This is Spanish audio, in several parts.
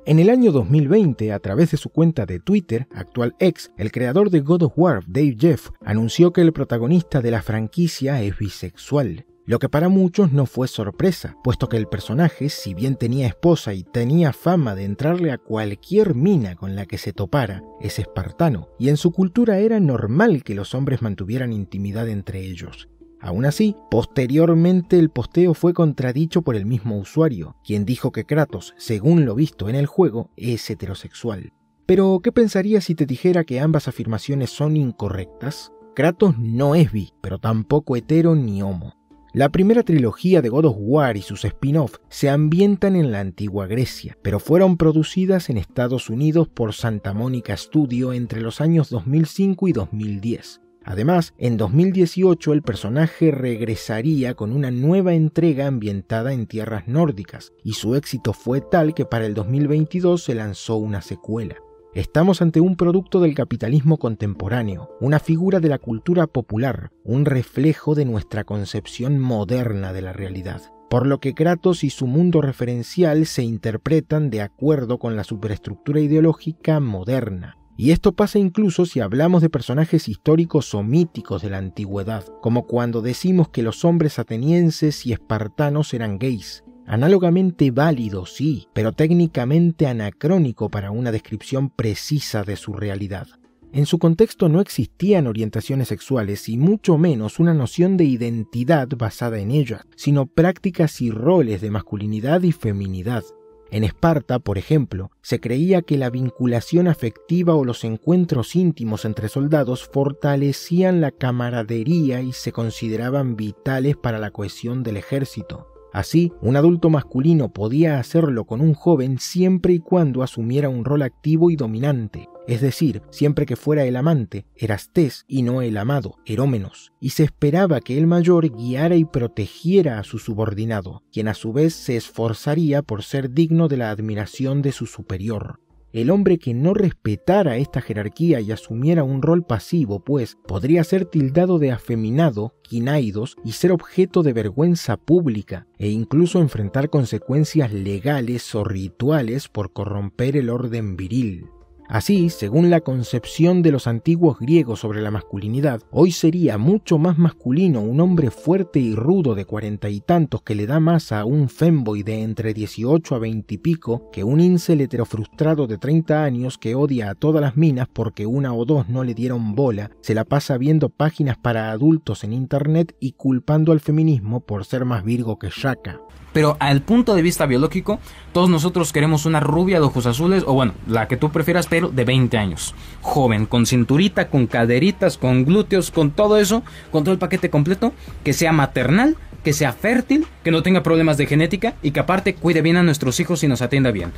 En el año 2020, a través de su cuenta de Twitter, actual X, el creador de God of War, Dave Jeff, anunció que el protagonista de la franquicia es bisexual. Lo que para muchos no fue sorpresa, puesto que el personaje, si bien tenía esposa y tenía fama de entrarle a cualquier mina con la que se topara, es espartano, y en su cultura era normal que los hombres mantuvieran intimidad entre ellos. Aún así, posteriormente el posteo fue contradicho por el mismo usuario, quien dijo que Kratos, según lo visto en el juego, es heterosexual. Pero, ¿qué pensarías si te dijera que ambas afirmaciones son incorrectas? Kratos no es bi, pero tampoco hetero ni homo. La primera trilogía de God of War y sus spin-off se ambientan en la antigua Grecia, pero fueron producidas en Estados Unidos por Santa Monica Studio entre los años 2005 y 2010. Además, en 2018 el personaje regresaría con una nueva entrega ambientada en tierras nórdicas, y su éxito fue tal que para el 2022 se lanzó una secuela. Estamos ante un producto del capitalismo contemporáneo, una figura de la cultura popular, un reflejo de nuestra concepción moderna de la realidad, por lo que Kratos y su mundo referencial se interpretan de acuerdo con la superestructura ideológica moderna. Y esto pasa incluso si hablamos de personajes históricos o míticos de la antigüedad, como cuando decimos que los hombres atenienses y espartanos eran gays. Análogamente válido, sí, pero técnicamente anacrónico para una descripción precisa de su realidad. En su contexto no existían orientaciones sexuales y mucho menos una noción de identidad basada en ellas, sino prácticas y roles de masculinidad y feminidad. En Esparta, por ejemplo, se creía que la vinculación afectiva o los encuentros íntimos entre soldados fortalecían la camaradería y se consideraban vitales para la cohesión del ejército. Así, un adulto masculino podía hacerlo con un joven siempre y cuando asumiera un rol activo y dominante, es decir, siempre que fuera el amante, Erastés, y no el amado, Erómenos, y se esperaba que el mayor guiara y protegiera a su subordinado, quien a su vez se esforzaría por ser digno de la admiración de su superior. El hombre que no respetara esta jerarquía y asumiera un rol pasivo, pues, podría ser tildado de afeminado, quinaidos y ser objeto de vergüenza pública, e incluso enfrentar consecuencias legales o rituales por corromper el orden viril. Así, según la concepción de los antiguos griegos sobre la masculinidad, hoy sería mucho más masculino un hombre fuerte y rudo de 40 y tantos que le da más a un femboy de entre 18 a 20 y pico que un incel heterofrustrado de 30 años que odia a todas las minas porque una o dos no le dieron bola, se la pasa viendo páginas para adultos en internet y culpando al feminismo por ser más virgo que Shaka. Pero al punto de vista biológico, todos nosotros queremos una rubia de ojos azules, o bueno, la que tú prefieras, pero de 20 años. Joven, con cinturita, con caderitas, con glúteos, con todo eso, con todo el paquete completo, que sea maternal, que sea fértil, que no tenga problemas de genética y que aparte cuide bien a nuestros hijos y nos atienda bien.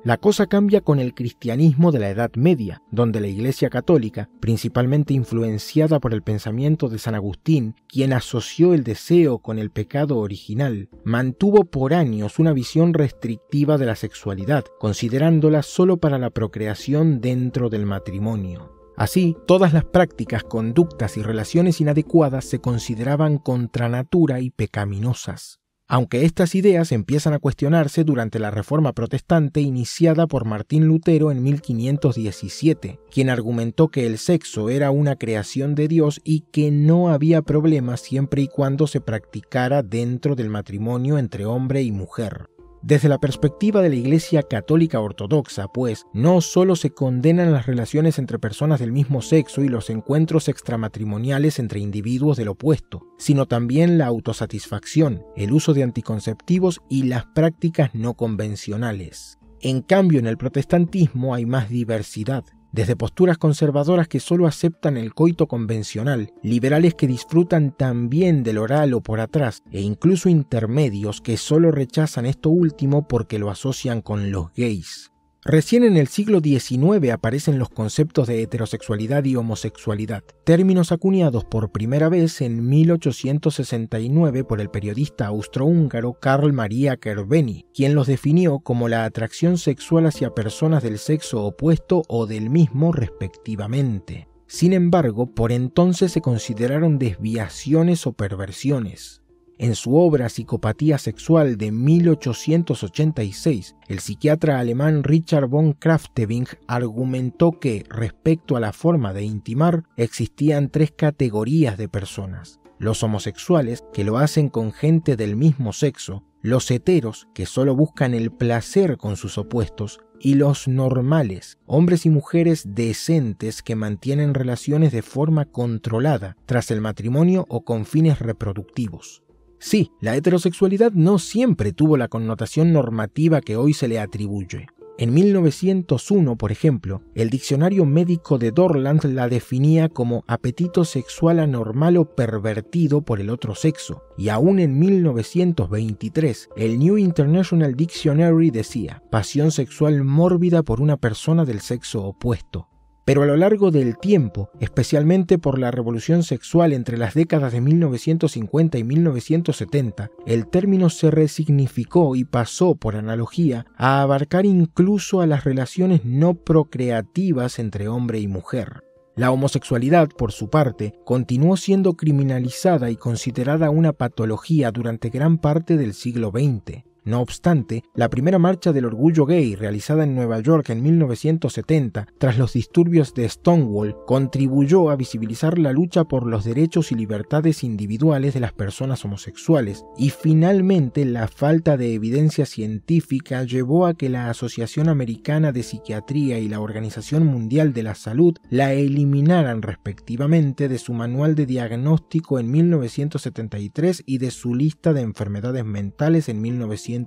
La cosa cambia con el cristianismo de la Edad Media, donde la Iglesia Católica, principalmente influenciada por el pensamiento de San Agustín, quien asoció el deseo con el pecado original, mantuvo por años una visión restrictiva de la sexualidad, considerándola solo para la procreación dentro del matrimonio. Así, todas las prácticas, conductas y relaciones inadecuadas se consideraban contra natura y pecaminosas. Aunque estas ideas empiezan a cuestionarse durante la Reforma Protestante iniciada por Martín Lutero en 1517, quien argumentó que el sexo era una creación de Dios y que no había problema siempre y cuando se practicara dentro del matrimonio entre hombre y mujer. Desde la perspectiva de la Iglesia Católica Ortodoxa, pues, no solo se condenan las relaciones entre personas del mismo sexo y los encuentros extramatrimoniales entre individuos del opuesto, sino también la autosatisfacción, el uso de anticonceptivos y las prácticas no convencionales. En cambio, en el protestantismo hay más diversidad. Desde posturas conservadoras que solo aceptan el coito convencional, liberales que disfrutan también del oral o por atrás, e incluso intermedios que solo rechazan esto último porque lo asocian con los gays. Recién en el siglo XIX aparecen los conceptos de heterosexualidad y homosexualidad, términos acuñados por primera vez en 1869 por el periodista austrohúngaro Carl Maria Kervény, quien los definió como la atracción sexual hacia personas del sexo opuesto o del mismo respectivamente. Sin embargo, por entonces se consideraron desviaciones o perversiones. En su obra Psicopatía sexual de 1886, el psiquiatra alemán Richard von Kraftewing argumentó que, respecto a la forma de intimar, existían 3 categorías de personas: los homosexuales, que lo hacen con gente del mismo sexo; los heteros, que solo buscan el placer con sus opuestos; y los normales, hombres y mujeres decentes que mantienen relaciones de forma controlada, tras el matrimonio o con fines reproductivos. Sí, la heterosexualidad no siempre tuvo la connotación normativa que hoy se le atribuye. En 1901, por ejemplo, el diccionario médico de Dorland la definía como apetito sexual anormal o pervertido por el otro sexo, y aún en 1923, el New International Dictionary decía pasión sexual mórbida por una persona del sexo opuesto. Pero a lo largo del tiempo, especialmente por la revolución sexual entre las décadas de 1950 y 1970, el término se resignificó y pasó, por analogía, a abarcar incluso a las relaciones no procreativas entre hombre y mujer. La homosexualidad, por su parte, continuó siendo criminalizada y considerada una patología durante gran parte del siglo XX. No obstante, la primera marcha del orgullo gay realizada en Nueva York en 1970, tras los disturbios de Stonewall, contribuyó a visibilizar la lucha por los derechos y libertades individuales de las personas homosexuales, y finalmente la falta de evidencia científica llevó a que la Asociación Americana de Psiquiatría y la Organización Mundial de la Salud la eliminaran respectivamente de su manual de diagnóstico en 1973 y de su lista de enfermedades mentales en 1990.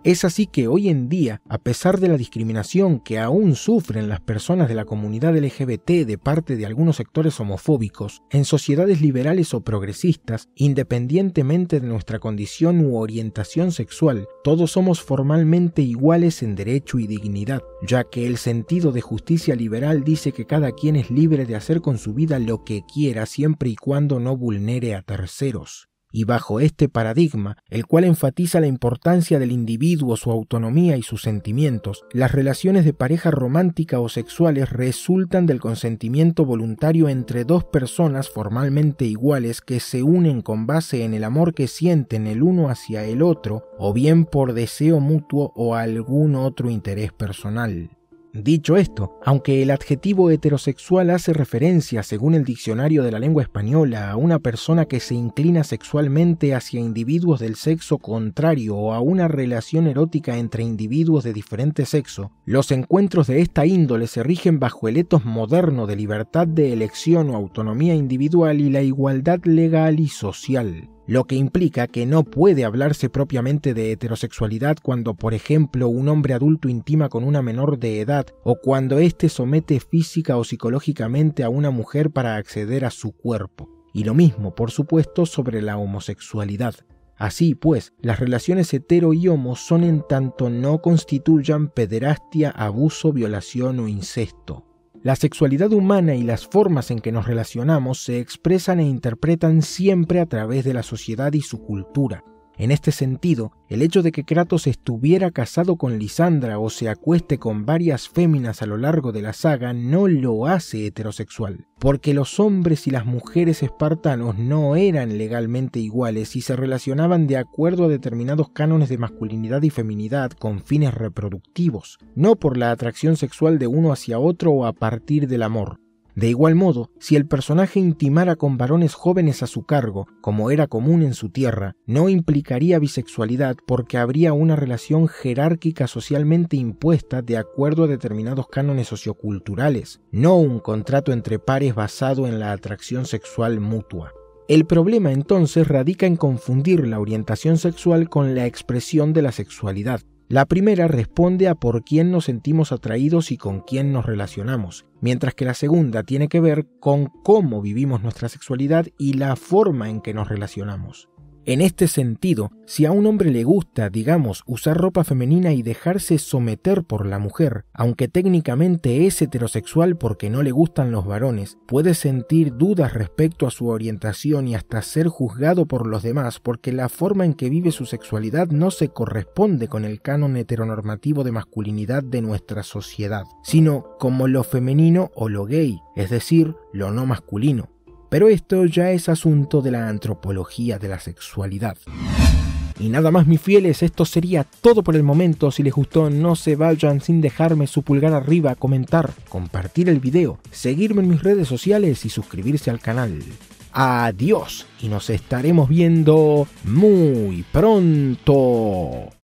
Es así que hoy en día, a pesar de la discriminación que aún sufren las personas de la comunidad LGBT de parte de algunos sectores homofóbicos, en sociedades liberales o progresistas, independientemente de nuestra condición u orientación sexual, todos somos formalmente iguales en derecho y dignidad, ya que el sentido de justicia liberal dice que cada quien es libre de hacer con su vida lo que quiera siempre y cuando no vulnere a terceros. Y bajo este paradigma, el cual enfatiza la importancia del individuo, su autonomía y sus sentimientos, las relaciones de pareja romántica o sexuales resultan del consentimiento voluntario entre 2 personas formalmente iguales que se unen con base en el amor que sienten el uno hacia el otro, o bien por deseo mutuo o algún otro interés personal. Dicho esto, aunque el adjetivo heterosexual hace referencia, según el diccionario de la lengua española, a una persona que se inclina sexualmente hacia individuos del sexo contrario o a una relación erótica entre individuos de diferente sexo, los encuentros de esta índole se rigen bajo el etos moderno de libertad de elección o autonomía individual y la igualdad legal y social. Lo que implica que no puede hablarse propiamente de heterosexualidad cuando, por ejemplo, un hombre adulto intima con una menor de edad o cuando éste somete física o psicológicamente a una mujer para acceder a su cuerpo. Y lo mismo, por supuesto, sobre la homosexualidad. Así pues, las relaciones hetero y homo son en tanto no constituyan pederastia, abuso, violación o incesto. La sexualidad humana y las formas en que nos relacionamos se expresan e interpretan siempre a través de la sociedad y su cultura. En este sentido, el hecho de que Kratos estuviera casado con Lisandra o se acueste con varias féminas a lo largo de la saga no lo hace heterosexual, porque los hombres y las mujeres espartanos no eran legalmente iguales y se relacionaban de acuerdo a determinados cánones de masculinidad y feminidad con fines reproductivos, no por la atracción sexual de uno hacia otro o a partir del amor. De igual modo, si el personaje intimara con varones jóvenes a su cargo, como era común en su tierra, no implicaría bisexualidad porque habría una relación jerárquica socialmente impuesta de acuerdo a determinados cánones socioculturales, no un contrato entre pares basado en la atracción sexual mutua. El problema entonces radica en confundir la orientación sexual con la expresión de la sexualidad. La primera responde a por quién nos sentimos atraídos y con quién nos relacionamos, mientras que la segunda tiene que ver con cómo vivimos nuestra sexualidad y la forma en que nos relacionamos. En este sentido, si a un hombre le gusta, digamos, usar ropa femenina y dejarse someter por la mujer, aunque técnicamente es heterosexual porque no le gustan los varones, puede sentir dudas respecto a su orientación y hasta ser juzgado por los demás porque la forma en que vive su sexualidad no se corresponde con el canon heteronormativo de masculinidad de nuestra sociedad, sino como lo femenino o lo gay, es decir, lo no masculino. pero esto ya es asunto de la antropología de la sexualidad. Y nada más, mis fieles, esto sería todo por el momento. Si les gustó, no se vayan sin dejarme su pulgar arriba, comentar, compartir el video, seguirme en mis redes sociales y suscribirse al canal. Adiós y nos estaremos viendo muy pronto.